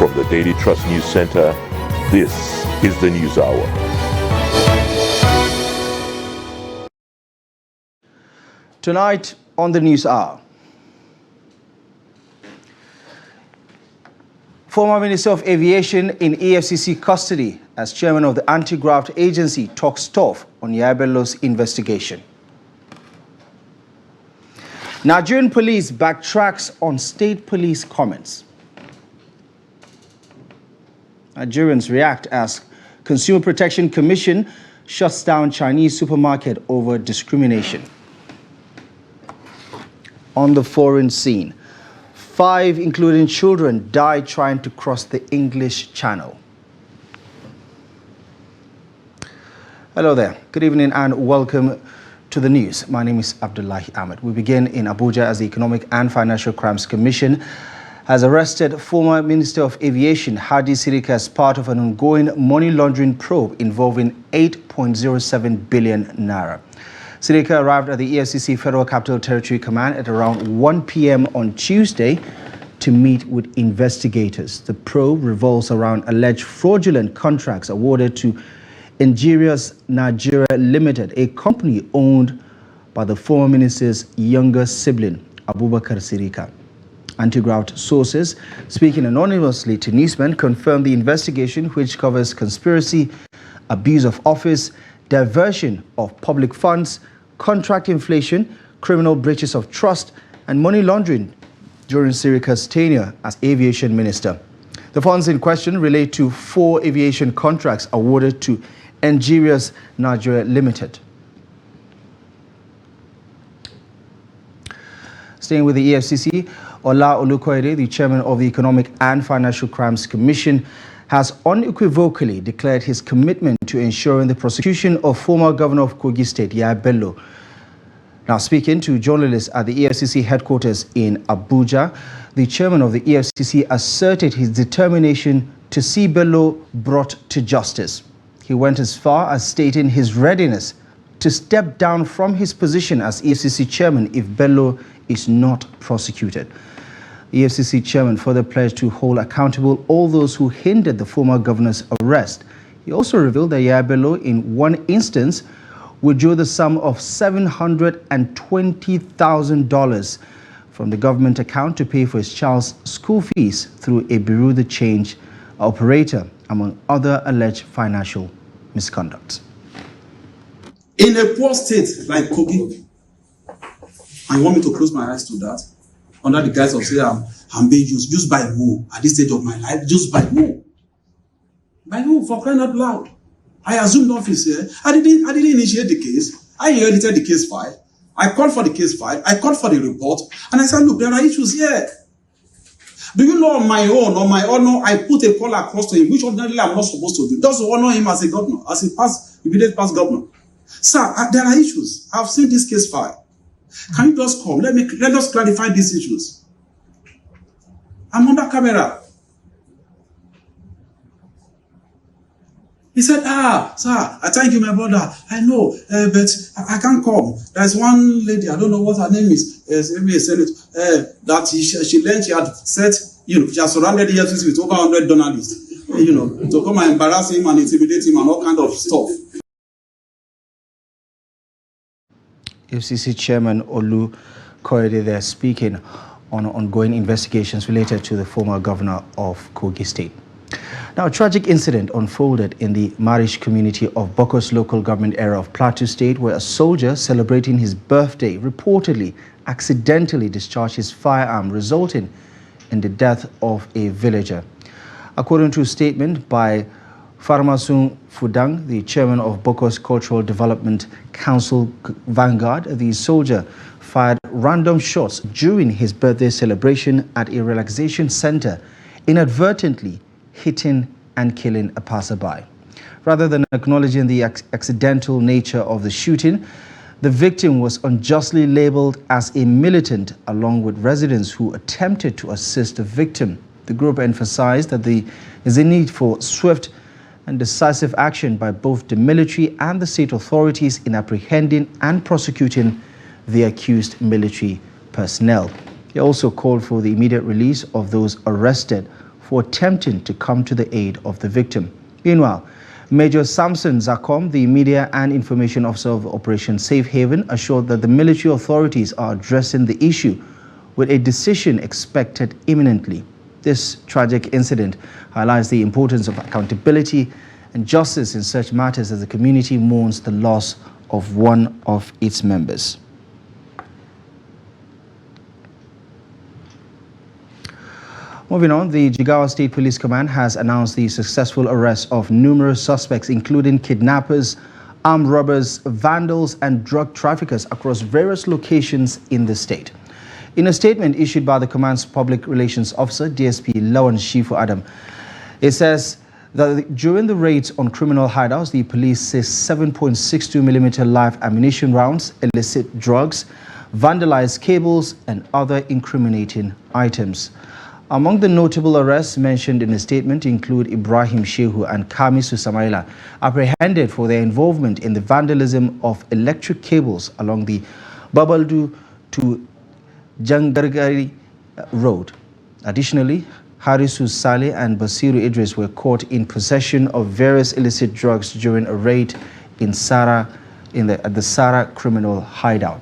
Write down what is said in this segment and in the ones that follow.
From the Daily Trust News Center, this is the News Hour. Tonight on the News Hour, former Minister of Aviation in EFCC custody as chairman of the anti-graft agency talks tough on Yahaya Bello's investigation. Nigerian police backtracks on state police comments. Nigerians react as Consumer Protection Commission shuts down Chinese supermarket over discrimination. On the foreign scene, 5, including children, died trying to cross the English Channel. Hello there. Good evening and welcome to the news. My name is Abdullahi Ahmed. We begin in Abuja as the Economic and Financial Crimes Commission has arrested former Minister of Aviation Hadi Sirika as part of an ongoing money laundering probe involving 8.07 billion naira. Sirika arrived at the EFCC Federal Capital Territory Command at around 1 p.m. on Tuesday to meet with investigators. The probe revolves around alleged fraudulent contracts awarded to Nigeria Limited, a company owned by the former minister's younger sibling, Abubakar Sirika. Anti-graft sources, speaking anonymously to newsmen, confirmed the investigation, which covers conspiracy, abuse of office, diversion of public funds, contract inflation, criminal breaches of trust, and money laundering during Sirika's tenure as Aviation Minister. The funds in question relate to 4 aviation contracts awarded to Nigeria Limited. Staying with the EFCC, Ola Olukoyede, the chairman of the Economic and Financial Crimes Commission, has unequivocally declared his commitment to ensuring the prosecution of former governor of Kogi State, Yahaya Bello. Now, speaking to journalists at the EFCC headquarters in Abuja, the chairman of the EFCC asserted his determination to see Bello brought to justice. He went as far as stating his readiness to step down from his position as EFCC chairman if Bello is not prosecuted. The EFCC chairman further pledged to hold accountable all those who hindered the former governor's arrest. He also revealed that Yahaya Bello, in one instance, withdrew the sum of $720,000 from the government account to pay for his child's school fees through a Bureau de Change operator, among other alleged financial misconducts. In a poor state like Kogi, and you want me to close my eyes to that? Under the guise of saying I'm being used by who? At this stage of my life, used by who? By who? For crying out loud. I assumed office here. I didn't initiate the case. I inherited the case file. I called for the case file. I called for the report. And I said, look, there are issues here. Do you know on my own, on my honor, I put a call across to him, which ordinarily I'm not supposed to do. Just to honor him as a governor, as a immediate past governor. Sir, there are issues. I've seen this case file. Can you just come? Let us clarify these issues. I'm under camera. He said, sir, I thank you, my brother. I know, but I can't come. There's one lady, I don't know what her name is, maybe a senator, that she learned she had set, she has surrounded the EFCC with over 100 journalists, to come and embarrass him and intimidate him and all kind of stuff. EFCC Chairman Olu Koyede there speaking on ongoing investigations related to the former governor of Kogi State. Now, a tragic incident unfolded in the Marish community of Bokos local government area of Plateau State, where a soldier celebrating his birthday reportedly accidentally discharged his firearm, resulting in the death of a villager. According to a statement by Farmasun Fudang, the chairman of Bokos Cultural Development Council Vanguard, the soldier fired random shots during his birthday celebration at a relaxation center, inadvertently hitting and killing a passerby. Rather than acknowledging the accidental nature of the shooting, the victim was unjustly labeled as a militant along with residents who attempted to assist the victim. The group emphasized that there is a need for swift and decisive action by both the military and the state authorities in apprehending and prosecuting the accused military personnel. They also called for the immediate release of those arrested for attempting to come to the aid of the victim. Meanwhile, Major Samson Zakom, the Media and Information Officer of Operation Safe Haven, assured that the military authorities are addressing the issue with a decision expected imminently. This tragic incident highlights the importance of accountability and justice in such matters as the community mourns the loss of one of its members. Moving on, the Jigawa State Police Command has announced the successful arrest of numerous suspects, including kidnappers, armed robbers, vandals, and drug traffickers across various locations in the state. In a statement issued by the command's public relations officer, DSP Lawan Shifu Adam, it says that during the raids on criminal hideouts, the police seized 7.62mm live ammunition rounds, illicit drugs, vandalized cables, and other incriminating items. Among the notable arrests mentioned in the statement include Ibrahim Shehu and Kamisu Samaila, apprehended for their involvement in the vandalism of electric cables along the Babaldu to Jangargari Road. Additionally, Harisu Saleh and Basiru Idris were caught in possession of various illicit drugs during a raid in at the Sara criminal hideout.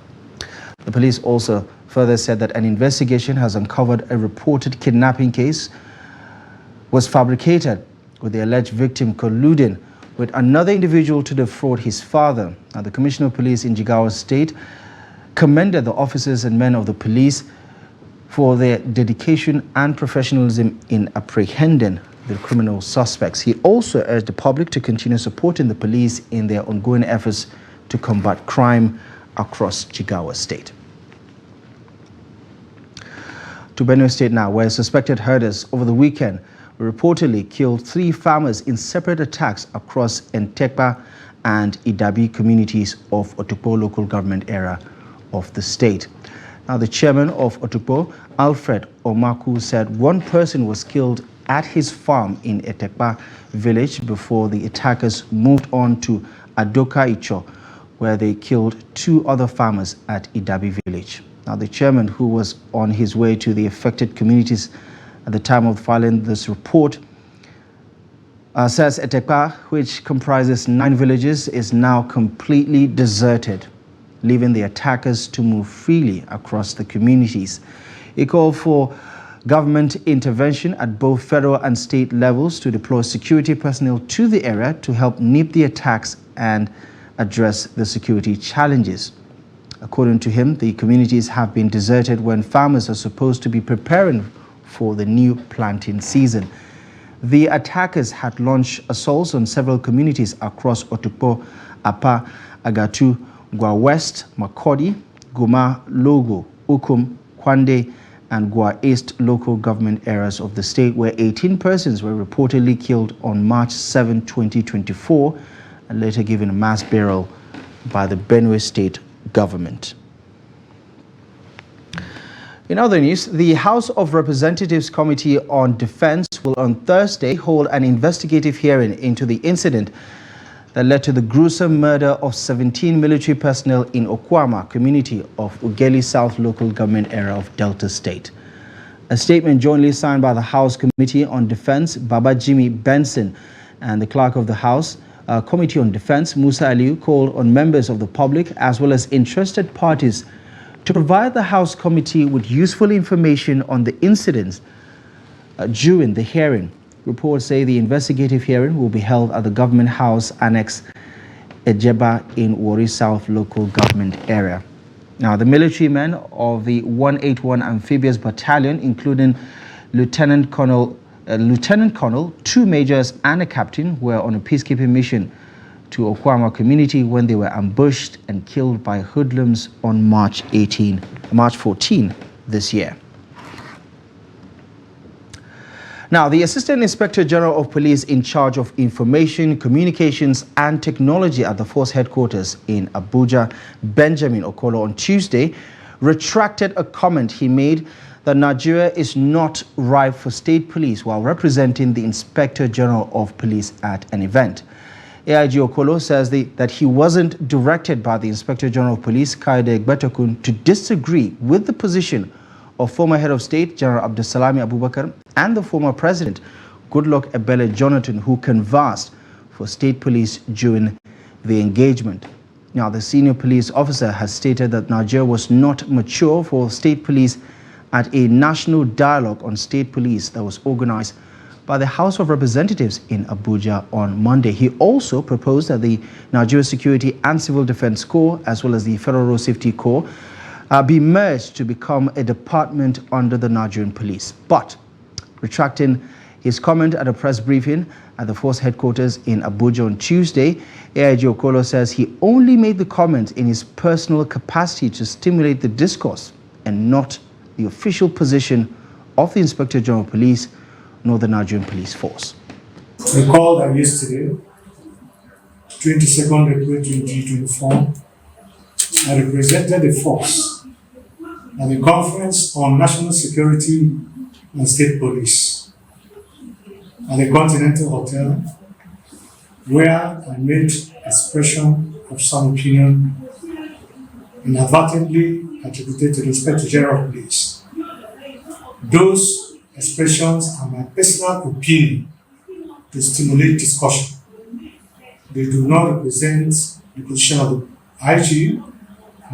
The police also further said that an investigation has uncovered a reported kidnapping case was fabricated, with the alleged victim colluding with another individual to defraud his father. Now, the Commissioner of Police in Jigawa State commended the officers and men of the police for their dedication and professionalism in apprehending the criminal suspects. He also urged the public to continue supporting the police in their ongoing efforts to combat crime across Jigawa State. To Benue State now, where suspected herders over the weekend reportedly killed 3 farmers in separate attacks across Entekpa and Idabi communities of Otukpo local government area of the state. Now, the chairman of Otukpo, Alfred Omaku, said one person was killed at his farm in Entekpa village before the attackers moved on to Adoka Icho, where they killed 2 other farmers at Idabi village. Now, the chairman, who was on his way to the affected communities at the time of filing this report, says Entekpa, which comprises 9 villages, is now completely deserted, leaving the attackers to move freely across the communities. He called for government intervention at both federal and state levels to deploy security personnel to the area to help nip the attacks and address the security challenges. According to him, the communities have been deserted when farmers are supposed to be preparing for the new planting season. The attackers had launched assaults on several communities across Otukpo, Apa, Agatu, Gwa West, Makodi, Guma, Logo, Ukum, Kwande, and Gwa East local government areas of the state, where 18 persons were reportedly killed on March 7, 2024, and later given a mass burial by the Benue State government. In other news, the House of Representatives Committee on Defense will on Thursday hold an investigative hearing into the incident that led to the gruesome murder of 17 military personnel in Okwama community of Ugeli South local government area of Delta State. A statement jointly signed by the House Committee on Defense, Baba Jimmy Benson, and the Clerk of the House Committee on Defense, Musa Aliu, called on members of the public as well as interested parties to provide the House Committee with useful information on the incidents during the hearing. Reports say the investigative hearing will be held at the Government House Annex Ejeba in Warri South local government area. Now, the military men of the 181 Amphibious Battalion, including Lieutenant Colonel, 2 majors and a captain, were on a peacekeeping mission to Okwama community when they were ambushed and killed by hoodlums on March 14 this year. Now, the Assistant Inspector General of Police in charge of Information, Communications and Technology at the Force Headquarters in Abuja, Benjamin Okolo, on Tuesday, retracted a comment he made that Nigeria is not ripe for state police while representing the Inspector General of Police at an event. AIG Okolo says that he wasn't directed by the Inspector General of Police, Kaide Gbetokun, to disagree with the position of former head of state General Abdulsalami Abubakar and the former president Goodluck Ebele Jonathan, who canvassed for state police during the engagement. Now, the senior police officer has stated that Nigeria was not mature for state police at a national dialogue on state police that was organized by the House of Representatives in Abuja on Monday. He also proposed that the Nigeria Security and Civil Defense Corps, as well as the Federal Road Safety Corps, be merged to become a department under the Nigerian police. But retracting his comment at a press briefing at the force headquarters in Abuja on Tuesday, AIG Okolo says he only made the comment in his personal capacity to stimulate the discourse and not the official position of the Inspector General of Police nor the Nigerian Police Force. Recall that yesterday, 22nd April 2024, I represented the force at the Conference on National Security and State Police at the Continental Hotel, where I made expression of some opinion inadvertently attributed to the Inspector General of Police. Those expressions are my personal opinion to stimulate discussion. They do not represent the position of the IG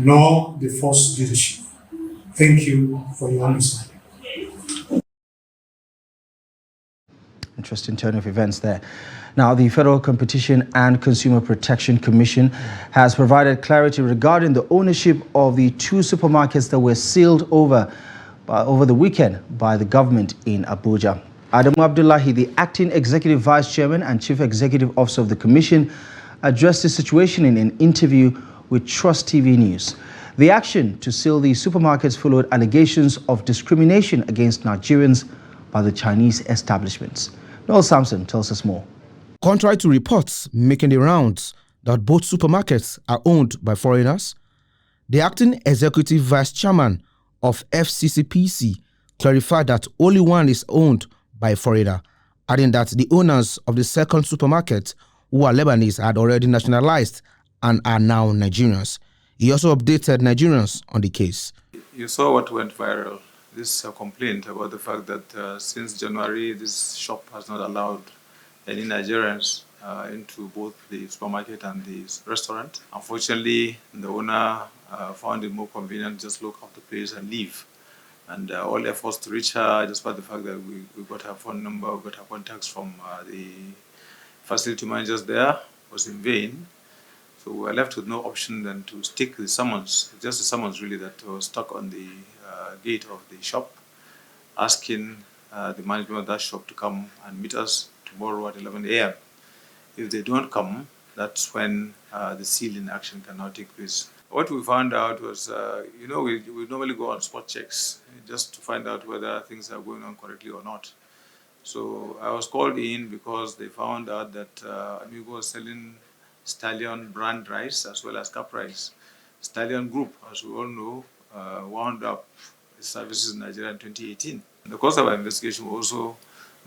nor the force leadership. Thank you for your understanding. Interesting turn of events there. Now, the Federal Competition and Consumer Protection Commission has provided clarity regarding the ownership of the two supermarkets that were sealed over the weekend by the government in Abuja. Adamu Abdullahi, the acting executive vice chairman and chief executive officer of the commission, addressed the situation in an interview with Trust TV News. The action to seal the supermarkets followed allegations of discrimination against Nigerians by the Chinese establishments. Noel Sampson tells us more. Contrary to reports making the rounds that both supermarkets are owned by foreigners, the acting executive vice chairman of FCCPC clarified that only one is owned by a foreigner, adding that the owners of the second supermarket, who are Lebanese, had already nationalized and are now Nigerians. He also updated Nigerians on the case. You saw what went viral. This complaint about the fact that since January, this shop has not allowed any Nigerians into both the supermarket and the restaurant. Unfortunately, the owner found it more convenient to just lock up the place and leave. And all efforts to reach her, despite the fact that we got her phone number, we got her contacts from the facility managers there, was in vain. So we were left with no option than to stick the summons, just the summons really that was stuck on the gate of the shop, asking the management of that shop to come and meet us tomorrow at 11 a.m. If they don't come, that's when the sealing action can now take place. What we found out was, we normally go on spot checks just to find out whether things are going on correctly or not. So I was called in because they found out that Amigo was selling Stallion brand rice as well as cup rice. Stallion Group, as we all know, wound up its services in Nigeria in 2018. In the course of our investigation, we also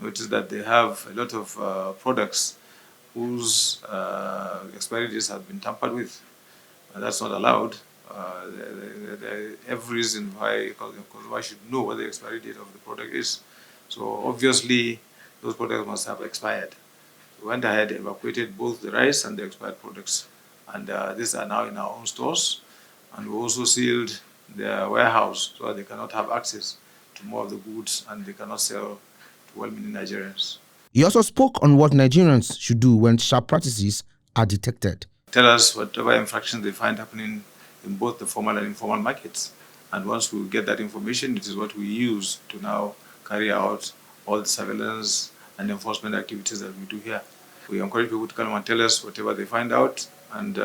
noticed that they have a lot of products whose expiry dates have been tampered with. And that's not allowed. Every reason why consumer should know what the expiry date of the product is. So obviously, those products must have expired. We went ahead, evacuated both the rice and the expired products. And these are now in our own stores. And we also sealed their warehouse so that they cannot have access to more of the goods and they cannot sell to well-meaning Nigerians. He also spoke on what Nigerians should do when sharp practices are detected. Tell us whatever infractions they find happening in both the formal and informal markets. And once we get that information, it is what we use to now carry out all the surveillance and enforcement activities that we do here. We encourage people to come and tell us whatever they find out, and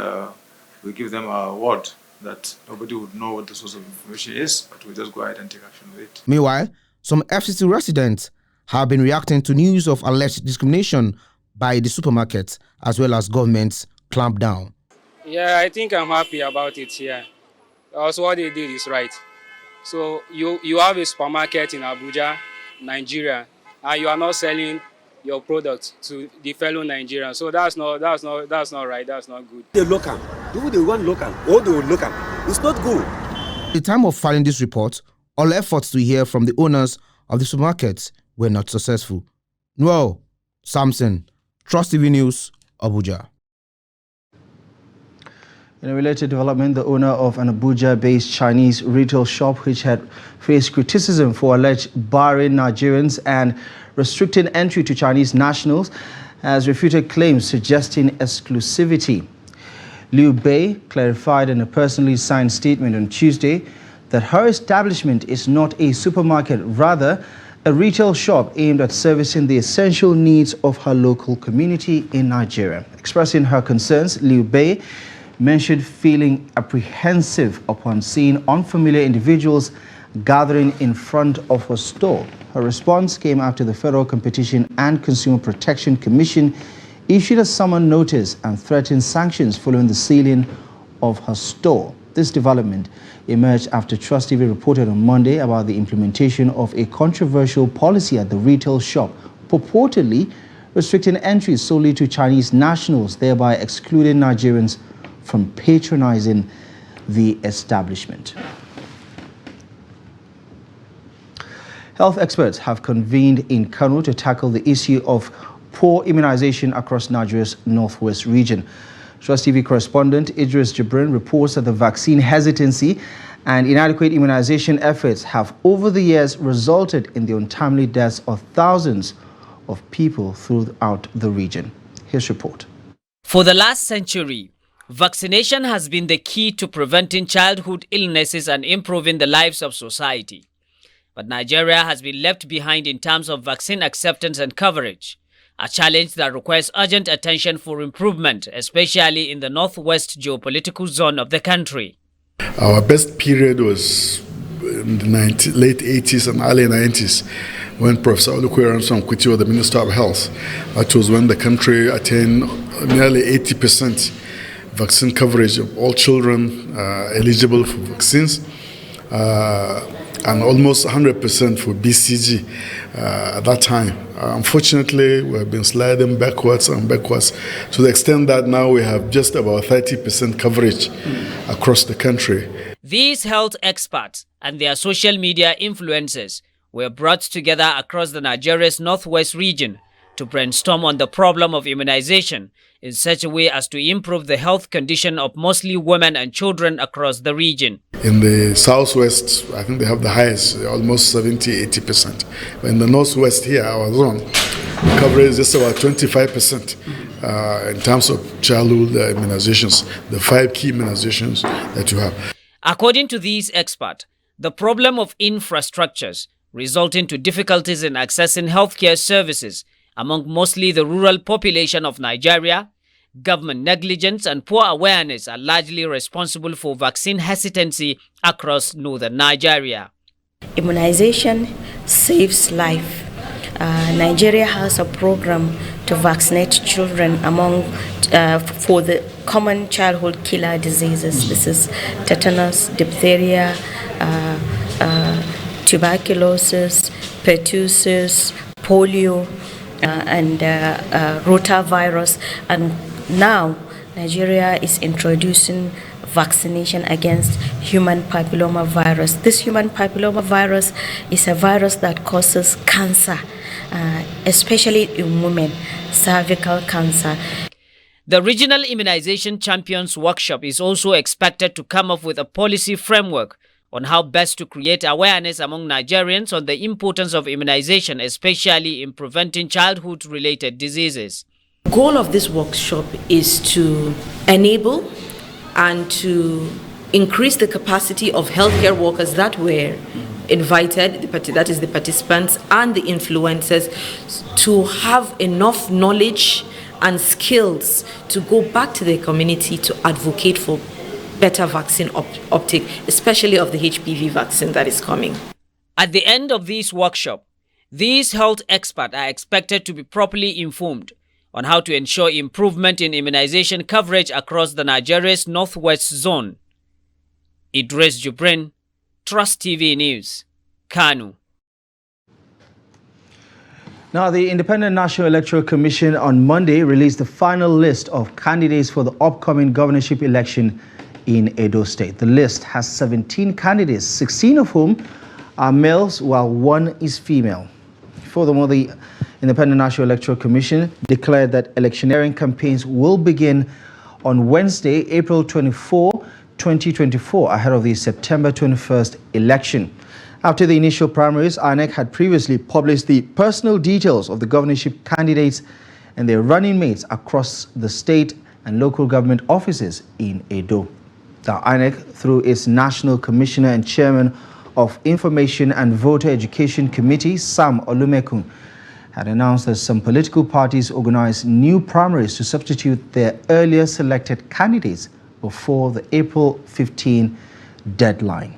we give them our word that nobody would know what the source of information is, but we just go ahead and take action with it. Meanwhile, some FCC residents have been reacting to news of alleged discrimination by the supermarkets as well as government's clampdown. Yeah, I think I'm happy about it here. Also, what they did is right. So you have a supermarket in Abuja, Nigeria, and you are not selling your product to the fellow Nigerians. So that's not right. That's not good. They local. Do they want local? Or they will local. It's not good. At the time of filing this report, All efforts to hear from the owners of the supermarkets were not successful. Noel Samson, Trust TV News, Abuja. In a related development, the owner of an Abuja-based Chinese retail shop, which had faced criticism for alleged barring Nigerians and restricting entry to Chinese nationals, has refuted claims suggesting exclusivity. Liu Bei clarified in a personally signed statement on Tuesday that her establishment is not a supermarket, rather a retail shop aimed at servicing the essential needs of her local community in Nigeria. Expressing her concerns, Liu Bei mentioned feeling apprehensive upon seeing unfamiliar individuals gathering in front of her store. Her response came after the Federal Competition and Consumer Protection Commission issued a summon notice and threatened sanctions following the sealing of her store. This development emerged after Trust TV reported on Monday about the implementation of a controversial policy at the retail shop, purportedly restricting entry solely to Chinese nationals, thereby excluding Nigerians from patronizing the establishment. Health experts have convened in Kano to tackle the issue of poor immunization across Nigeria's northwest region. Trust TV correspondent Idris Jibrin reports that the vaccine hesitancy and inadequate immunization efforts have over the years resulted in the untimely deaths of thousands of people throughout the region. Here's report. For the last century, vaccination has been the key to preventing childhood illnesses and improving the lives of society. But Nigeria has been left behind in terms of vaccine acceptance and coverage, a challenge that requires urgent attention for improvement, especially in the northwest geopolitical zone of the country. Our best period was in the late 80s and early 90s when Professor Olukoya Ransom-Kuti was the Minister of Health. That was when the country attained nearly 80% vaccine coverage of all children eligible for vaccines, and almost 100% for BCG at that time. Unfortunately, we have been sliding backwards and backwards to the extent that now we have just about 30% coverage across the country. These health experts and their social media influencers were brought together across the Nigeria's northwest region to brainstorm on the problem of immunization in such a way as to improve the health condition of mostly women and children across the region. In the southwest, I think they have the highest, almost 70-80%. But in the northwest here, our zone, coverage is just about 25% in terms of childhood immunizations, the 5 key immunizations that you have. According to these experts, the problem of infrastructures resulting to difficulties in accessing healthcare services among mostly the rural population of Nigeria, government negligence and poor awareness are largely responsible for vaccine hesitancy across northern Nigeria. Immunization saves life. Nigeria has a program to vaccinate children for the common childhood killer diseases. This is tetanus, diphtheria, tuberculosis, pertussis, polio, and rotavirus. And now Nigeria is introducing vaccination against human papilloma virus. This human papilloma virus is a virus that causes cancer, especially in women, cervical cancer. The Regional Immunization Champions Workshop is also expected to come up with a policy framework on how best to create awareness among Nigerians on the importance of immunization, especially in preventing childhood-related diseases. The goal of this workshop is to enable and to increase the capacity of healthcare workers that were invited, that is the participants and the influencers, to have enough knowledge and skills to go back to their community to advocate for better vaccine uptake, especially of the HPV vaccine that is coming. At the end of this workshop, these health experts are expected to be properly informed on how to ensure improvement in immunization coverage across the Nigeria's northwest zone. Idris Jibrin, Trust TV News, Kano. Now, the Independent National Electoral Commission on Monday released the final list of candidates for the upcoming governorship election in Edo State. The list has 17 candidates, 16 of whom are males, while 1 is female. Furthermore, the Independent National Electoral Commission declared that electioneering campaigns will begin on Wednesday, April 24, 2024, ahead of the September 21st election. After the initial primaries, INEC had previously published the personal details of the governorship candidates and their running mates across the state and local government offices in Edo. The INEC, through its National Commissioner and Chairman of Information and Voter Education Committee, Sam Olumekun, had announced that some political parties organized new primaries to substitute their earlier selected candidates before the April 15 deadline.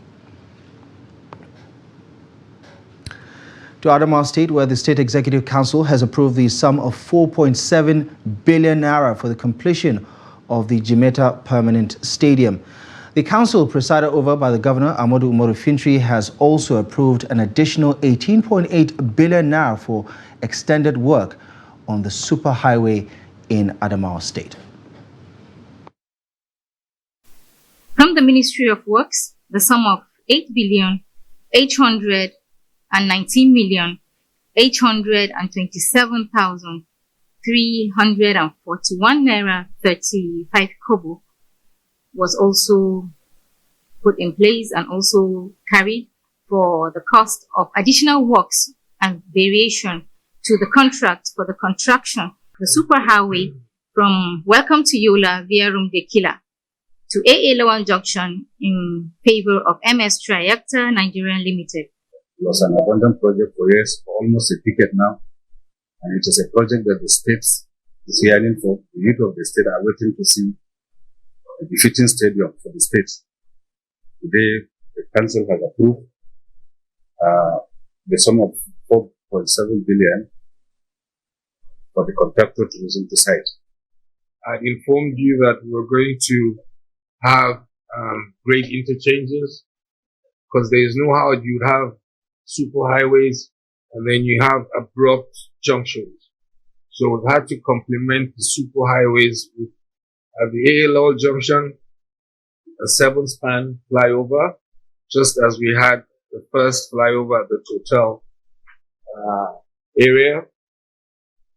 To Adamawa State, where the State Executive Council has approved the sum of 4.7 billion naira for the completion of the Jimeta Permanent Stadium. The council, presided over by the Governor, Amadu Umaru Fintri, has also approved an additional 18.8 billion naira for extended work on the superhighway in Adamawa State. From the Ministry of Works, the sum of 8,819,827,341 naira 35 kobo was also put in place and also carried for the cost of additional works and variation to the contract for the construction of the superhighway from Welcome to Yola via Rumdekila to AA Lawan Junction in favor of MS Triactor Nigeria Limited. It was an abundant project for years, for almost a decade now, and it is a project that the state is yearning for. The youth of the state are waiting to see a befitting stadium for the state. Today, the council has approved the sum of 4.7 billion for the contractor to resume the site. I informed you that we were going to have great interchanges, because there is no how you'd have superhighways and then you have abrupt junctions. So we've had to complement the superhighways with the ALL junction, a 7-span flyover, just as we had the first flyover at the Total area.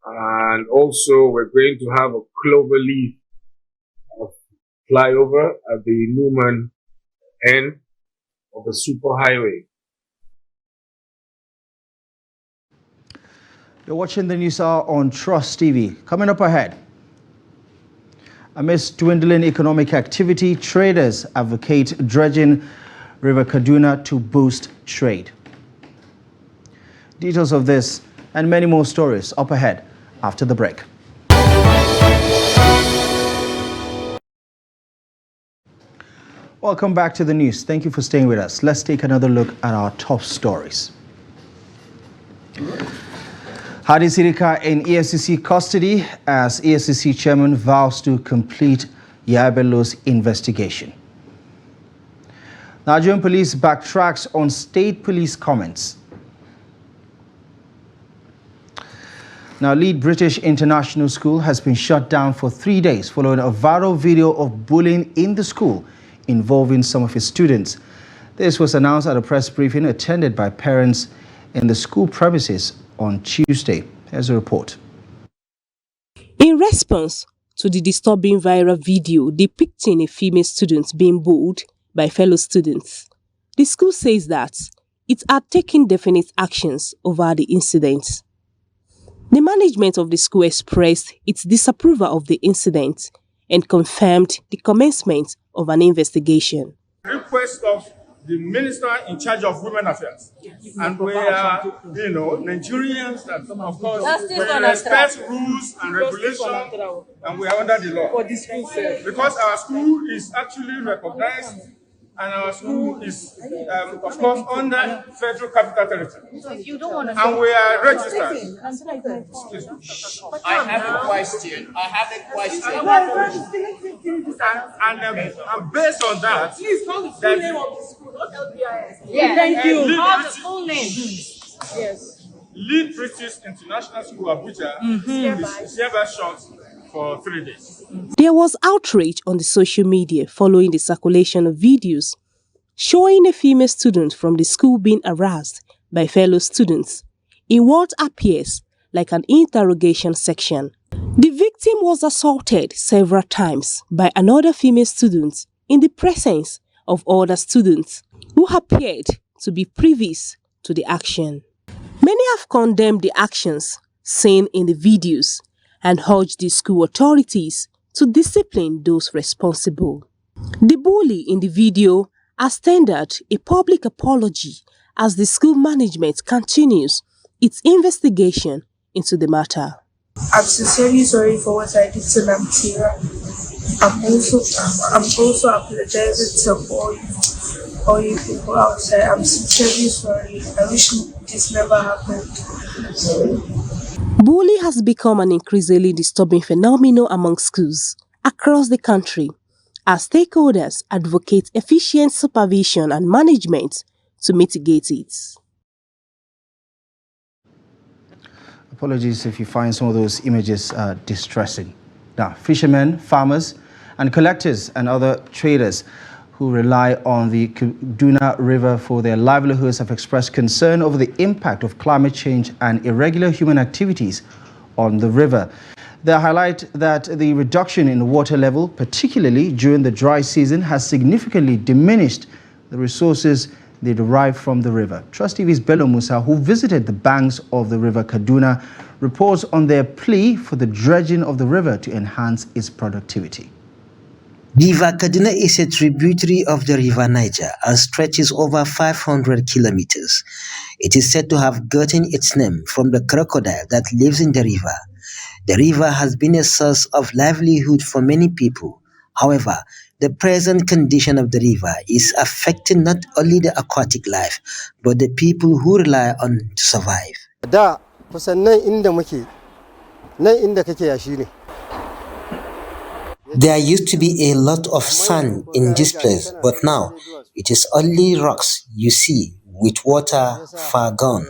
And also we're going to have a clover leaf flyover at the Newman end of the superhighway. You're watching the news hour on Trust TV. Coming up ahead. Amidst dwindling economic activity, traders advocate dredging River Kaduna to boost trade. Details of this and many more stories up ahead after the break. Welcome back to the news. Thank you for staying with us. Let's take another look at our top stories. Hadi Sirika in EFCC custody as EFCC chairman vows to complete Yabello's investigation. Nigerian police backtracks on state police comments. Now, Lead British International School has been shut down for 3 days following a viral video of bullying in the school involving some of its students. This was announced at a press briefing attended by parents in the school premises on Tuesday. Here's a report. In response to the disturbing viral video depicting a female student being bullied by fellow students, the school says that it had taken definite actions over the incident. The management of the school expressed its disapproval of the incident and confirmed the commencement of an investigation. Request of the minister in charge of women affairs, and we are, Nigerians that, of course, we respect rules and regulations, and we are under the law. Because our school is actually recognized, and our school is, of course, under Federal Capital Territory, and we are registered. I have a question. And based on that, Please call the full name of the school, not LBIS. Yeah. Thank you. Call the full name. Yes. Lead British International School Abuja is hereby shut for 3 days. There was outrage on the social media following the circulation of videos showing a female student from the school being harassed by fellow students in what appears like an interrogation section. The victim was assaulted several times by another female student in the presence of other students who appeared to be privy to the action. Many have condemned the actions seen in the videos and urged the school authorities to discipline those responsible. The bully in the video has tendered a public apology as the school management continues its investigation into the matter. I'm sincerely sorry for what I did to Namtira. I'm also apologizing to all you people outside. I'm sincerely sorry. I wish this never happened. Bullying has become an increasingly disturbing phenomenon among schools across the country as stakeholders advocate efficient supervision and management to mitigate it. Apologies if you find some of those images distressing. Now, fishermen, farmers, and collectors and other traders who rely on the Kaduna River for their livelihoods have expressed concern over the impact of climate change and irregular human activities on the river. They highlight that the reduction in the water level, particularly during the dry season, has significantly diminished the resources they derive from the river. Trust TV's Bello Musa, who visited the banks of the river Kaduna, reports on their plea for the dredging of the river to enhance its productivity. River Kaduna is a tributary of the River Niger and stretches over 500 kilometers. It is said to have gotten its name from the crocodile that lives in the river. The river has been a source of livelihood for many people. However, the present condition of the river is affecting not only the aquatic life, but the people who rely on to survive. There used to be a lot of sand in this place, but now it is only rocks you see with water far gone.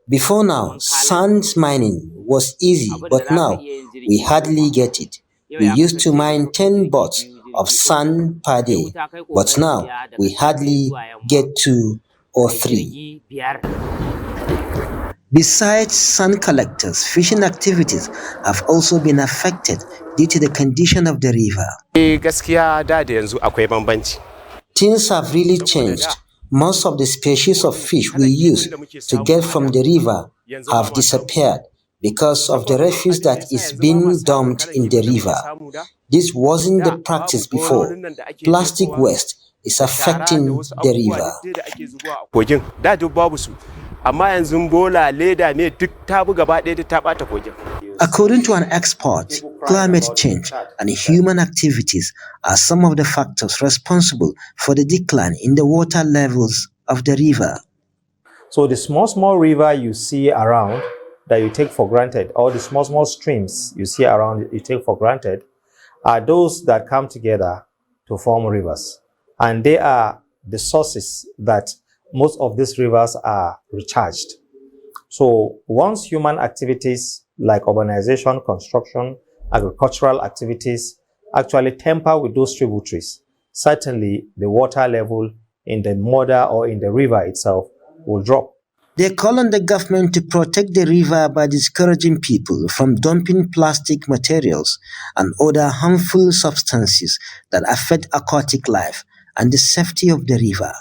Before now, sand mining was easy, but now we hardly get it. We used to mine 10 bots of sand per day, but now we hardly get 2 or 3. Besides sand collectors, fishing activities have also been affected due to the condition of the river. Things have really changed. Most of the species of fish we use to get from the river have disappeared because of the refuse that is being dumped in the river. This wasn't the practice before. Plastic waste is affecting the river. According to an expert, climate change and human activities are some of the factors responsible for the decline in the water levels of the river. So the small river you see around that you take for granted, or the small streams you see around you take for granted, are those that come together to form rivers. And they are the sources that most of these rivers are recharged. So once human activities like urbanization, construction, agricultural activities actually tamper with those tributaries, certainly the water level in the mother or in the river itself will drop. They call on the government to protect the river by discouraging people from dumping plastic materials and other harmful substances that affect aquatic life and the safety of the river.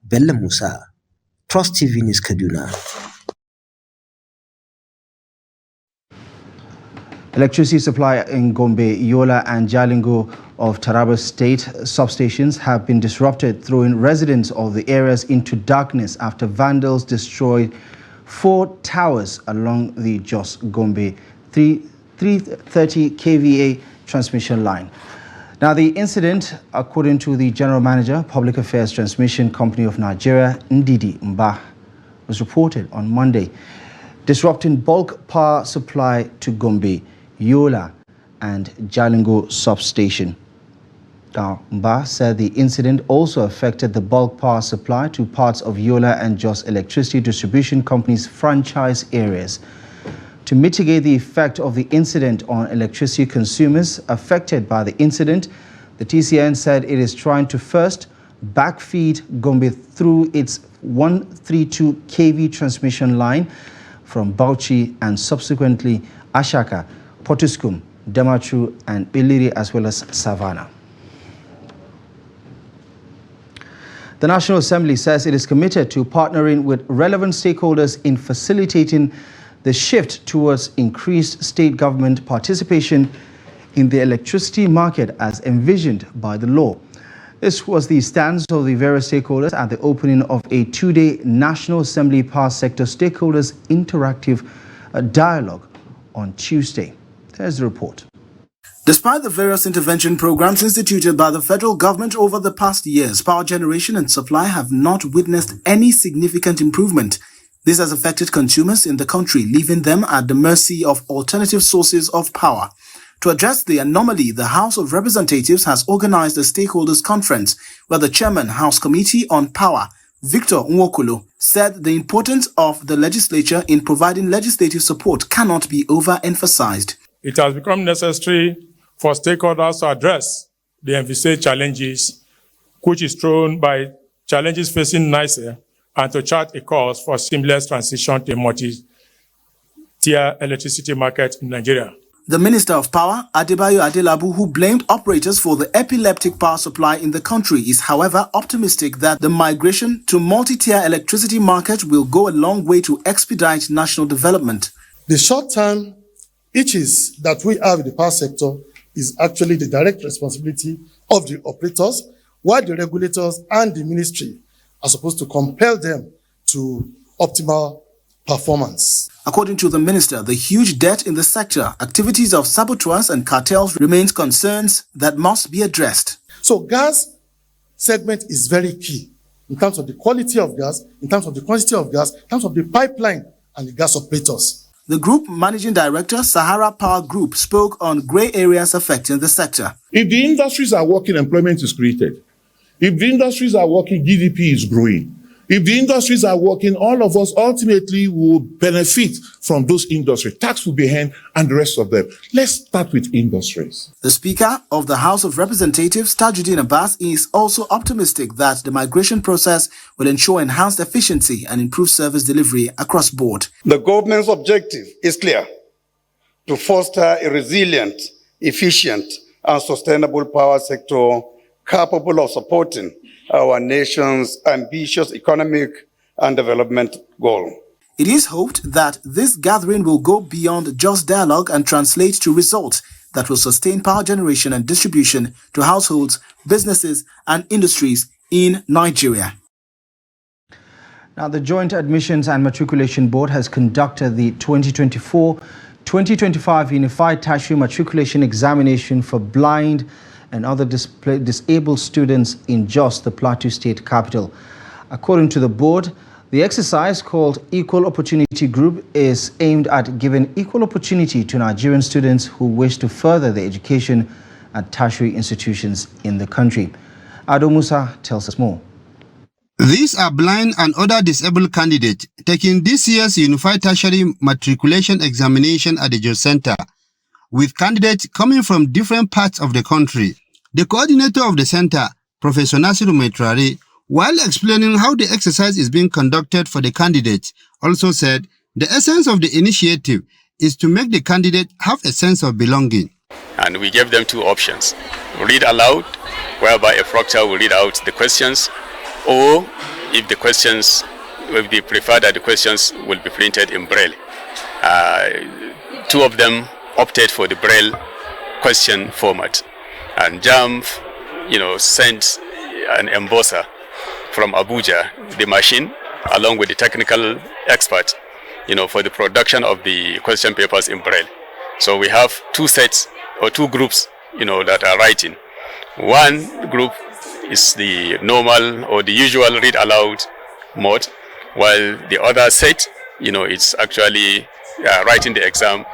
Bello Musa, Trust TV News Kaduna. Electricity supply in Gombe, Yola and Jalingo of Taraba State substations have been disrupted, throwing residents of the areas into darkness after vandals destroyed 4 towers along the Jos-Gombe 330 kVA transmission line. Now, the incident, according to the General Manager, Public Affairs Transmission Company of Nigeria, Ndidi Mba, was reported on Monday, disrupting bulk power supply to Gombe, Yola and Jalingo substation. Now, Mba said the incident also affected the bulk power supply to parts of Yola and Jos Electricity Distribution Company's franchise areas. To mitigate the effect of the incident on electricity consumers affected by the incident, the TCN said it is trying to first backfeed Gombe through its 132 kV transmission line from Bauchi and subsequently Ashaka, Potiskum, Damatru and Biliri as well as Savannah. The National Assembly says it is committed to partnering with relevant stakeholders in facilitating the shift towards increased state government participation in the electricity market as envisioned by the law. This was the stance of the various stakeholders at the opening of a two-day National Assembly Power Sector Stakeholders Interactive Dialogue on Tuesday. There's the report. Despite the various intervention programs instituted by the federal government over the past years, power generation and supply have not witnessed any significant improvement. This has affected consumers in the country, leaving them at the mercy of alternative sources of power. To address the anomaly, the House of Representatives has organized a stakeholders conference where the chairman, House Committee on Power, Victor Nwokolo, said the importance of the legislature in providing legislative support cannot be overemphasized. It has become necessary for stakeholders to address the envisaged challenges, which is thrown by challenges facing NICE, and to chart a course for seamless transition to a multi-tier electricity market in Nigeria. The Minister of Power, Adebayo Adelabu, who blamed operators for the epileptic power supply in the country, is however optimistic that the migration to multi-tier electricity market will go a long way to expedite national development. The short-term issues that we have in the power sector is actually the direct responsibility of the operators, while the regulators and the ministry are supposed to compel them to optimal performance. According to the minister, the huge debt in the sector, activities of saboteurs and cartels remains concerns that must be addressed. So gas segment is very key in terms of the quality of gas, in terms of the quantity of gas, in terms of the pipeline and the gas operators. The group managing director, Sahara Power Group, spoke on grey areas affecting the sector. If the industries are working, employment is created. If the industries are working, GDP is growing. If the industries are working, all of us ultimately will benefit from those industries. Tax will be earned and the rest of them. Let's start with industries. The Speaker of the House of Representatives, Tajuddin Abbas, is also optimistic that the migration process will ensure enhanced efficiency and improved service delivery across board. The government's objective is clear: to foster a resilient, efficient, and sustainable power sector capable of supporting our nation's ambitious economic and development goal. It is hoped that this gathering will go beyond just dialogue and translate to results that will sustain power generation and distribution to households, businesses, and industries in Nigeria. Now, the Joint Admissions and Matriculation Board has conducted the 2024-2025 Unified Tertiary Matriculation Examination for blind and other disabled students in Jos, the Plateau State capital. According to the board, the exercise, called Equal Opportunity Group, is aimed at giving equal opportunity to Nigerian students who wish to further their education at tertiary institutions in the country. Ado Musa tells us more. These are blind and other disabled candidates taking this year's Unified Tertiary Matriculation Examination at the Jos Center, with candidates coming from different parts of the country. The coordinator of the center, Professor Nasiru Maitrare, while explaining how the exercise is being conducted for the candidates, also said the essence of the initiative is to make the candidate have a sense of belonging. And we gave them two options: read aloud, whereby a proctor will read out the questions, or if they prefer that the questions will be printed in Braille. Two of them opted for the Braille question format, and JAMB, sent an embosser from Abuja, the machine, along with the technical expert, for the production of the question papers in Braille. So we have two sets or two groups, that are writing. One group is the normal or the usual read aloud mode, while the other set, it's actually writing the exam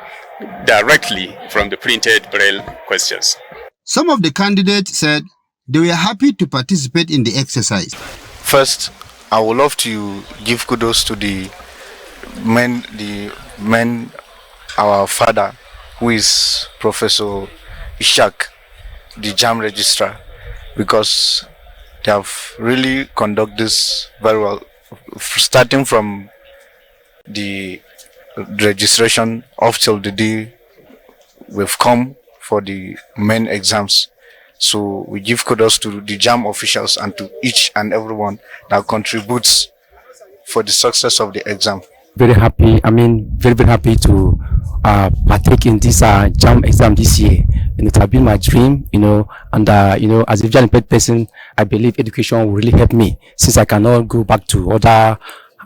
directly from the printed Braille questions. Some of the candidates said they were happy to participate in the exercise. First, I would love to give kudos to the men our father, who is Professor Ishak, the JAM registrar, because they have really conducted this very well, starting from the registration up till the day we've come for the main exams. So we give kudos to the JAM officials and to each and everyone that contributes for the success of the exam. Very happy, very, very happy to partake in this JAM exam this year. It has been my dream, and as a visually impaired person, I believe education will really help me, since I cannot go back to other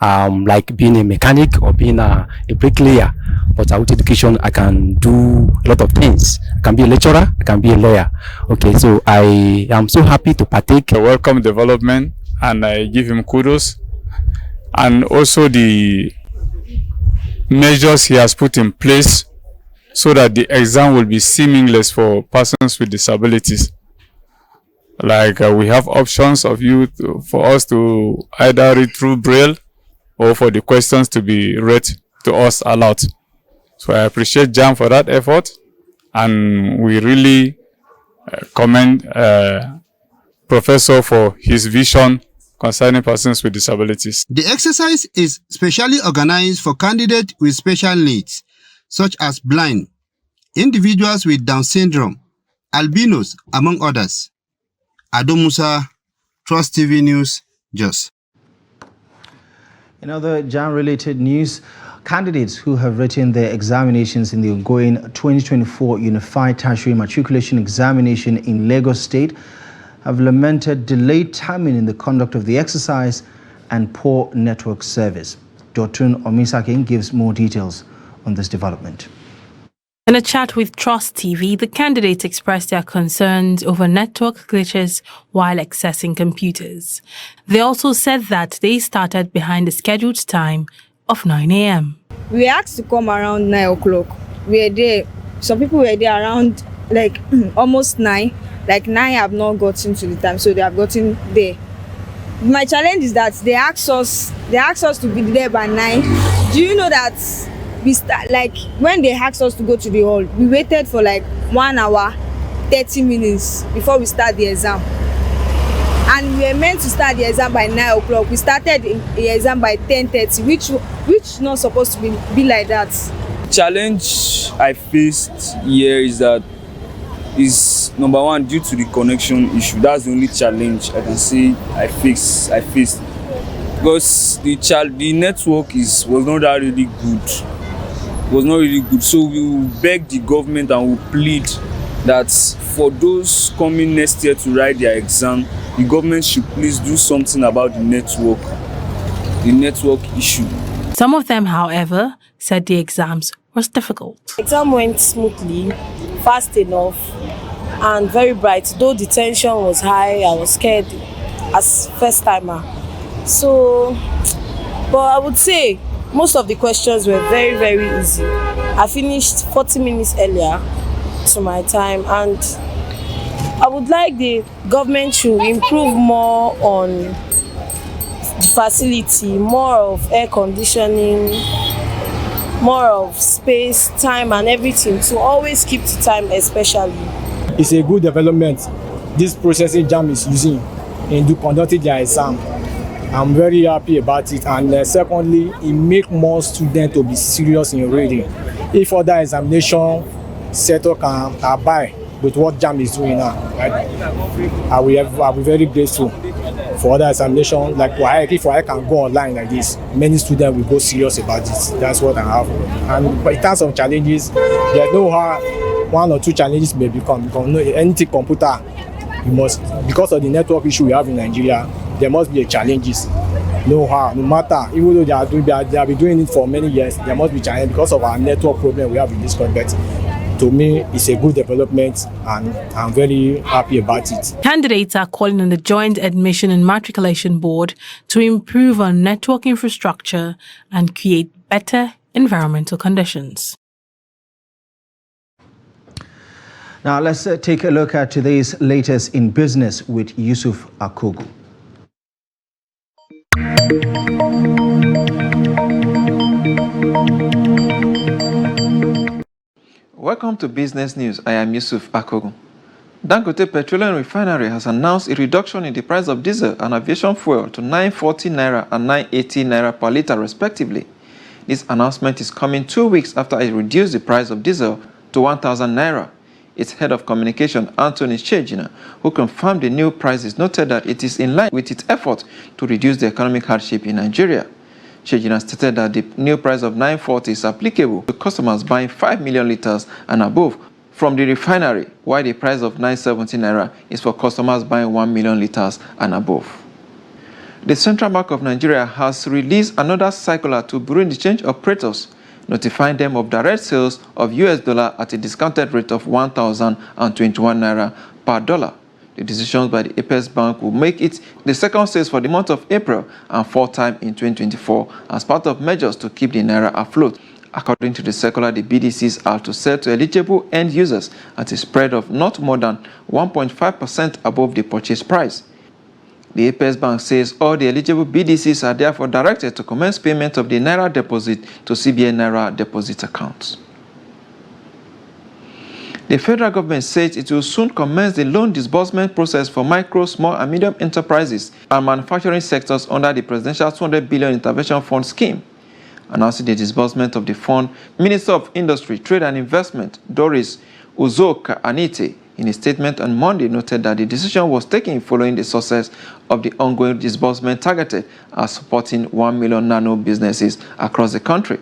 like being a mechanic or being a bricklayer. But with education, I can do a lot of things. I can be a lecturer, I can be a lawyer. Okay, so I am so happy to partake. A welcome development, and I give him kudos. And also the measures he has put in place so that the exam will be seamless for persons with disabilities. Like we have options for us to either read through Braille or for the questions to be read to us aloud. So I appreciate JAM for that effort, and we really commend Professor for his vision concerning persons with disabilities. The exercise is specially organized for candidates with special needs, such as blind, individuals with Down syndrome, albinos, among others. Ado Musa, Trust TV News, Jos. In other JAM-related news, candidates who have written their examinations in the ongoing 2024 Unified Tertiary Matriculation Examination in Lagos State have lamented delayed timing in the conduct of the exercise and poor network service. Dotun Omisakin gives more details on this development. In a chat with Trust TV, the candidates expressed their concerns over network glitches while accessing computers. They also said that they started behind the scheduled time of 9 a.m. We asked to come around 9 o'clock. We were there. Some people were there around almost 9. 9 have not gotten to the time, so they have gotten there. My challenge is that they asked us to be there by 9. Do you know that we start, when they asked us to go to the hall, we waited for 1 hour 30 minutes before we start the exam, and we were meant to start the exam by 9 o'clock. We started the exam by 10:30, which not supposed to be like that. Challenge I faced here is number one, due to the connection issue. That's the only challenge I can say I faced, because the network was not that really good. Was not really good. So we will beg the government and will plead that for those coming next year to write their exam, the government should please do something about the network issue. Some of them, however, said the exams was difficult. The exam went smoothly, fast enough, and very bright. Though the tension was high, I was scared as first timer. But I would say most of the questions were very, very easy. I finished 40 minutes earlier to my time, and I would like the government to improve more on the facility, more of air conditioning, more of space, time and everything, to always keep to time especially. It's a good development this processing JAM is using in conducting their exam. I'm very happy about it, and secondly, it makes more students to be serious in reading. If other examination setup can abide with what JAM is doing now, I'll be very grateful for other examination. Like if I can go online like this, many students will go serious about it. That's what I have. And in terms of challenges, there's no how one or two challenges may become. Because anything computer, you must, because of the network issue we have in Nigeria, there must be challenges. No matter, even though they have been doing it for many years, there must be challenges because of our network problem we have in this country. To me, it's a good development, and I'm very happy about it. Candidates are calling on the Joint Admission and Matriculation Board to improve on network infrastructure and create better environmental conditions. Now let's take a look at today's latest in business with Yusuf Akogu. welcome to Business News. I am Yusuf Akogun. Dangote Petroleum Refinery has announced a reduction in the price of diesel and aviation fuel to 940 naira and 980 naira per litre respectively. This announcement is coming 2 weeks after it reduced the price of diesel to 1,000 naira. Its head of communication, Anthony Shejina, who confirmed the new prices, noted that it is in line with its effort to reduce the economic hardship in Nigeria. Shejina stated that the new price of 940 is applicable to customers buying 5 million litres and above from the refinery, while the price of 970 naira is for customers buying 1 million litres and above. The Central Bank of Nigeria has released another circular to bureau de change operators, notifying them of direct sales of US dollar at a discounted rate of 1,021 naira per dollar. The decisions by the Apex Bank will make it the second sales for the month of April and fourth time in 2024 as part of measures to keep the naira afloat. According to the circular, the BDCs are to sell to eligible end users at a spread of not more than 1.5% above the purchase price. The Apex Bank says all the eligible BDCs are therefore directed to commence payment of the Naira deposit to CBN Naira deposit accounts. The federal government says it will soon commence the loan disbursement process for micro, small and medium enterprises and manufacturing sectors under the Presidential 200 Billion Intervention Fund scheme. Announcing the disbursement of the fund, Minister of Industry, Trade and Investment, Doris Uzoka Anite, in a statement on Monday, noted that the decision was taken following the success of the ongoing disbursement targeted at supporting 1 million nano businesses across the country.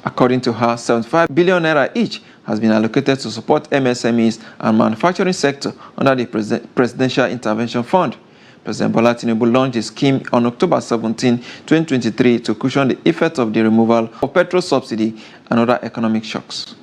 According to her, 75 billion naira each has been allocated to support MSMEs and manufacturing sector under the Presidential Intervention Fund. President Bola Tinubu launched the scheme on October 17, 2023 to cushion the effects of the removal of petrol subsidy and other economic shocks.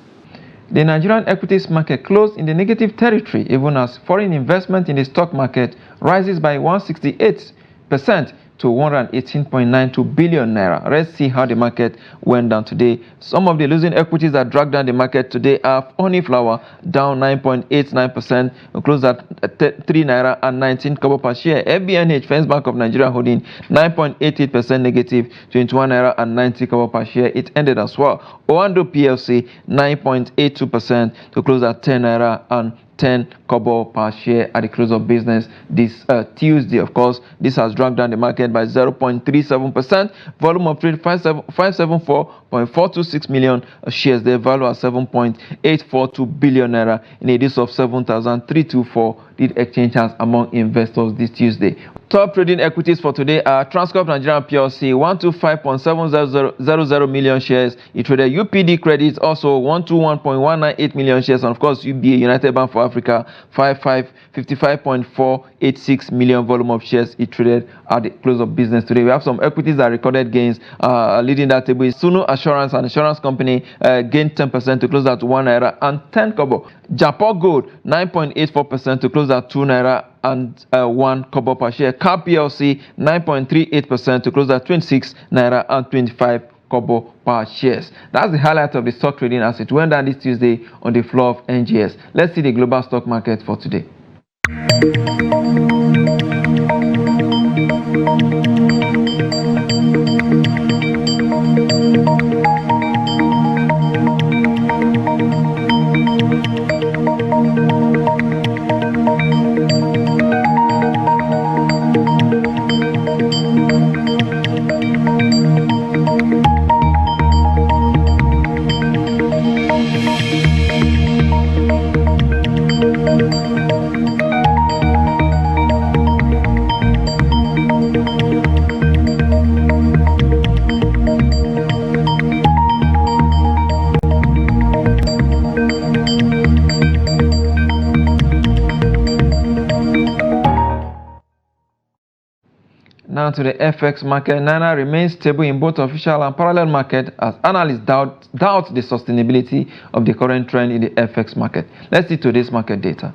The Nigerian equities market closed in the negative territory even as foreign investment in the stock market rises by 168% to 118.92 billion naira. Let's see how the market went down today. Some of the losing equities that dragged down the market today are Honey Flower down 9.89%, closed at 3 naira and 19 kobo per share. FBNH, First Bank of Nigeria holding 9.88% negative, 21 naira and 90 kobo per share. It ended as well. Oando PLC 9.82% to close at 10 naira and 10 kobo per share at the close of business this Tuesday. Of course, this has dragged down the market by 0.37%. Volume of trade 574.426 million shares. Their value at 7.842 billion naira in a list of 7,324 lead exchange hands among investors this Tuesday. Top trading equities for today are Transcorp Nigerian PLC 125.700 million shares. It traded UPD Credit also 121.198 million shares, and of course UBA United Bank for Africa 55.486 million volume of shares. It traded at the close of business today. We have some equities that recorded gains. Leading that table is Sunu Assurance, an insurance company, gained 10% to close at 1 naira and 10 kobo. Japan Gold 9.84% to close at 2 naira and 1 kobo per share. Car PLC 9.38% to close at 26 naira and 25 kobo per shares. That's the highlight of the stock trading as it went down this Tuesday on the floor of NGS. Let's see the global stock market for today. Now to the FX market. Naira remains stable in both official and parallel market as analysts doubt the sustainability of the current trend in the FX market. Let's see today's market data.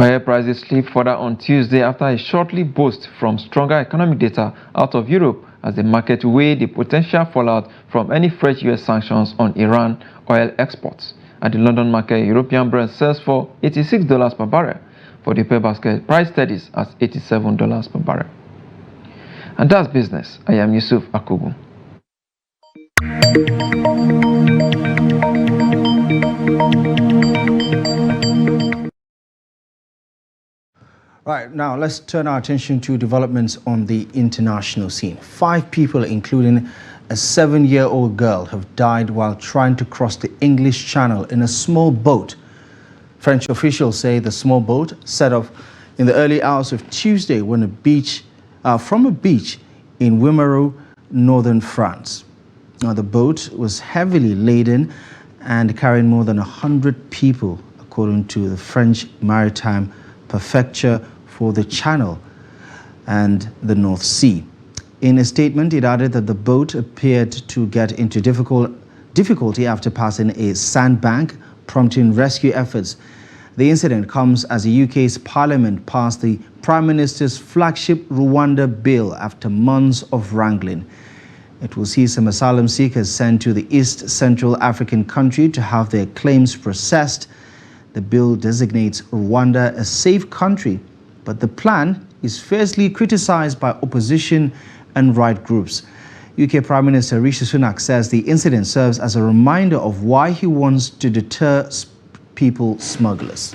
Oil prices slipped further on Tuesday after a short-lived boost from stronger economic data out of Europe as the market weighed the potential fallout from any fresh U.S. sanctions on Iran oil exports. At the London market, European Brent sells for $86 per barrel. For the pay basket, price steadies at $87 per barrel. And that's business. I am Yusuf Akubu. Right, now let's turn our attention to developments on the international scene. 5 people, including a 7-year-old girl, have died while trying to cross the English Channel in a small boat. French officials say the small boat set off in the early hours of Tuesday from a beach in Wimereux, northern France. Now, the boat was heavily laden and carrying more than 100 people, according to the French Maritime Prefecture for the Channel and the North Sea. In a statement, it added that the boat appeared to get into difficulty after passing a sandbank, prompting rescue efforts. The incident comes as the UK's Parliament passed the Prime Minister's flagship Rwanda bill after months of wrangling. It will see some asylum seekers sent to the East Central African country to have their claims processed. The bill designates Rwanda a safe country, but the plan is fiercely criticized by opposition and right groups. UK Prime Minister Rishi Sunak says the incident serves as a reminder of why he wants to deter people smugglers.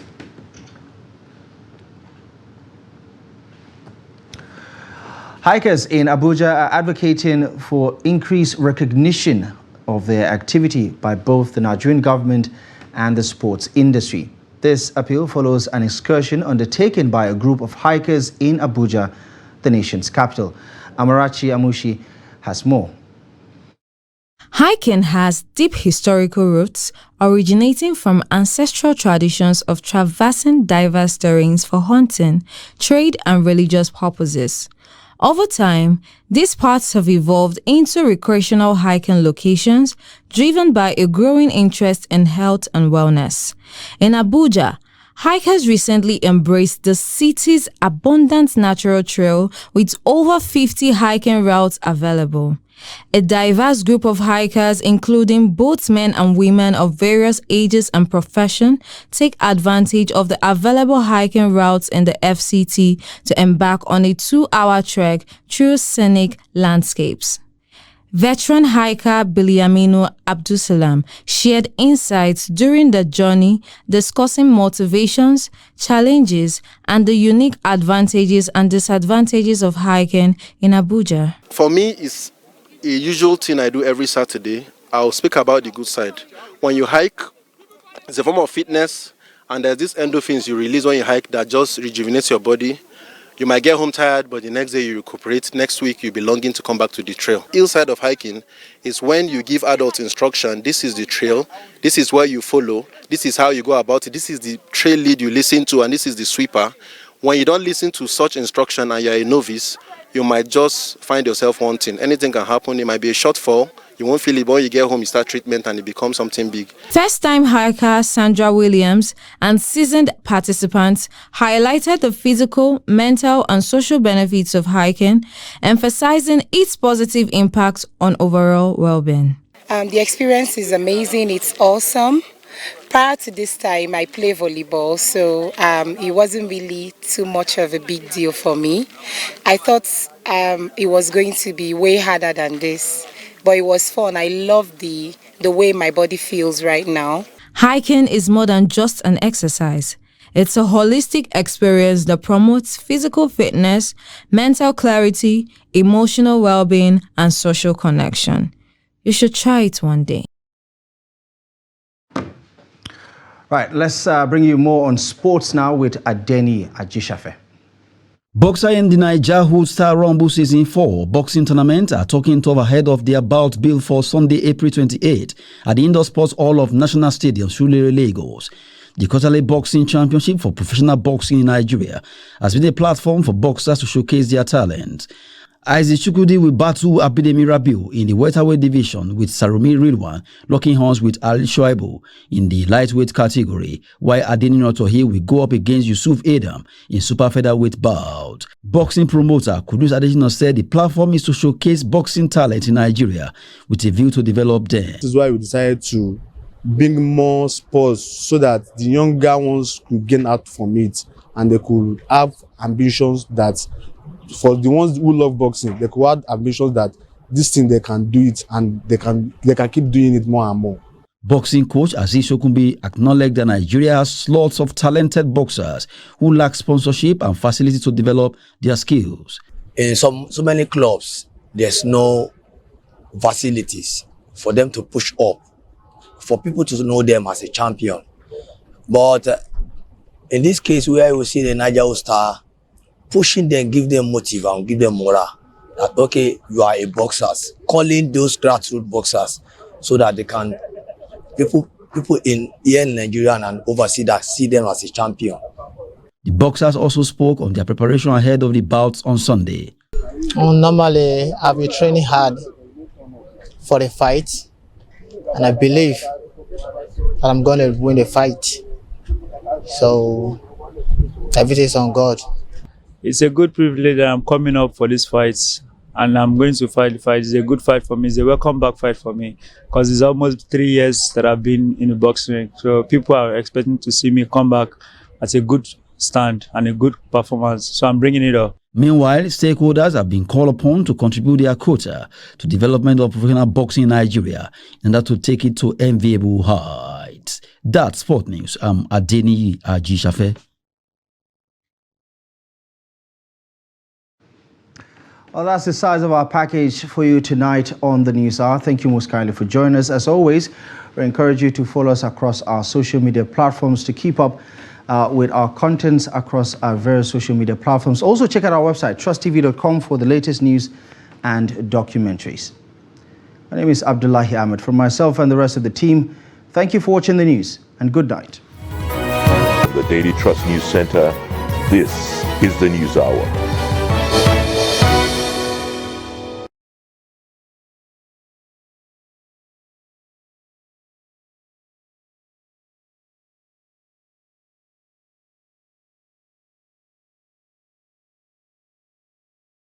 Hikers in Abuja are advocating for increased recognition of their activity by both the Nigerian government and the sports industry. This appeal follows an excursion undertaken by a group of hikers in Abuja, the nation's capital. Amarachi Amushi has more. Hiking has deep historical roots originating from ancestral traditions of traversing diverse terrains for hunting, trade, and religious purposes. Over time, these paths have evolved into recreational hiking locations driven by a growing interest in health and wellness. In Abuja, hikers recently embraced the city's abundant natural trail with over 50 hiking routes available. A diverse group of hikers, including both men and women of various ages and profession, take advantage of the available hiking routes in the FCT to embark on a 2-hour trek through scenic landscapes. Veteran hiker Biliaminu Abdusalam shared insights during the journey, discussing motivations, challenges, and the unique advantages and disadvantages of hiking in Abuja. For me, it's a usual thing I do every Saturday. I'll speak about the good side. When you hike, it's a form of fitness, and there's these endorphins you release when you hike that just rejuvenates your body. You might get home tired, but the next day you recuperate. Next week, you'll be longing to come back to the trail. The ill side of hiking is when you give adults instruction. This is the trail. This is where you follow. This is how you go about it. This is the trail lead you listen to, and this is the sweeper. When you don't listen to such instruction and you're a novice, you might just find yourself wanting. Anything can happen. It might be a short fall. You won't feel it, but when you get home, you start treatment and it becomes something big. First-time hiker Sandra Williams and seasoned participants highlighted the physical, mental, and social benefits of hiking, emphasizing its positive impact on overall well-being. The experience is amazing. It's awesome. Prior to this time, I play volleyball, so it wasn't really too much of a big deal for me. I thought it was going to be way harder than this, but it was fun. I love the way my body feels right now. Hiking is more than just an exercise. It's a holistic experience that promotes physical fitness, mental clarity, emotional well-being, and social connection. You should try it one day. Right, let's bring you more on sports now with Adeni Ajishafe. Boxer in the Niger who Star Rumble Season 4 boxing tournament are talking tough ahead of their bout billed for Sunday, April 28 at the Indoor Sports Hall of National Stadium, Surulere, Lagos. The quarterly boxing championship for professional boxing in Nigeria has been a platform for boxers to showcase their talent. Isaac Chukwudi will battle Abidemi Rabiu in the welterweight division with Sarumi Rilwan locking horns with Ali Shoaibu in the lightweight category, while Adeni Notohi will go up against Yusuf Adam in super featherweight bout. Boxing promoter Kudus Adesina said the platform is to showcase boxing talent in Nigeria with a view to develop them. This is why we decided to bring more sports so that the younger ones could gain out from it and they could have ambitions that, for the ones who love boxing, they could have ambitions that this thing they can do it and they can keep doing it more and more. Boxing coach Aziz Okunbi acknowledged that Nigeria has lots of talented boxers who lack sponsorship and facility to develop their skills. In so many clubs, there's no facilities for them to push up, for people to know them as a champion. But in this case, where you see the Niger Star pushing them, give them motive and give them morale that okay, you are a boxers, calling those grassroots boxers so that they can people in here in Nigeria and overseas that see them as a champion. The boxers also spoke on their preparation ahead of the bouts on Sunday. Normally, I've been training hard for the fight, and I believe that I'm going to win the fight. So everything's on God. It's a good privilege that I'm coming up for this fight and I'm going to fight the fight. It's a good fight for me. It's a welcome back fight for me because it's almost 3 years that I've been in the boxing. So people are expecting to see me come back at a good stand and a good performance. So I'm bringing it up. Meanwhile, stakeholders have been called upon to contribute their quota to development of professional boxing in Nigeria in order to take it to enviable heights. That's Sport News. I'm Adeni Ajishafe. Well, that's the size of our package for you tonight on the News Hour. Thank you most kindly for joining us. As always, we encourage you to follow us across our social media platforms to keep up with our contents across our various social media platforms. Also, check out our website, trusttv.com, for the latest news and documentaries. My name is Abdullahi Ahmed. From myself and the rest of the team, thank you for watching the news and good night. The Daily Trust News Center, this is the News Hour.